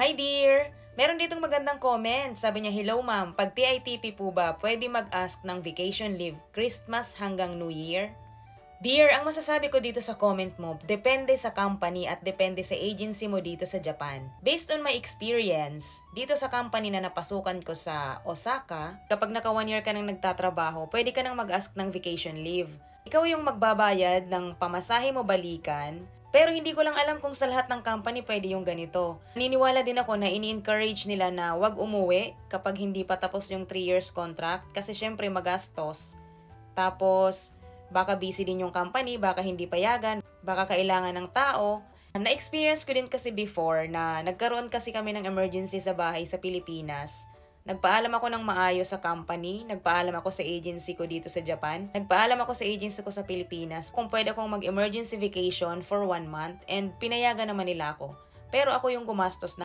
Hi dear! Meron ditong magandang comment. Sabi niya, hello ma'am, pag TITP po ba, pwede mag-ask ng vacation leave, Christmas hanggang New Year? Dear, ang masasabi ko dito sa comment mo, depende sa company at depende sa agency mo dito sa Japan. Based on my experience, dito sa company na napasukan ko sa Osaka, kapag naka 1 year ka nang nagtatrabaho, pwede ka nang mag-ask ng vacation leave. Ikaw yung magbabayad ng pamasahe mo balikan, pero hindi ko lang alam kung sa lahat ng company pwede yung ganito. Naniniwala din ako na ini-encourage nila na wag umuwi kapag hindi pa tapos yung 3 years contract kasi syempre magastos. Tapos, baka busy din yung company, baka hindi payagan, baka kailangan ng tao. Na-experience ko din kasi before na nagkaroon kasi kami ng emergency sa bahay sa Pilipinas. Nagpaalam ako ng maayos sa company, nagpaalam ako sa agency ko dito sa Japan, nagpaalam ako sa agency ko sa Pilipinas kung pwede akong mag-emergency vacation for 1 month and pinayagan naman nila ako. Pero ako yung gumastos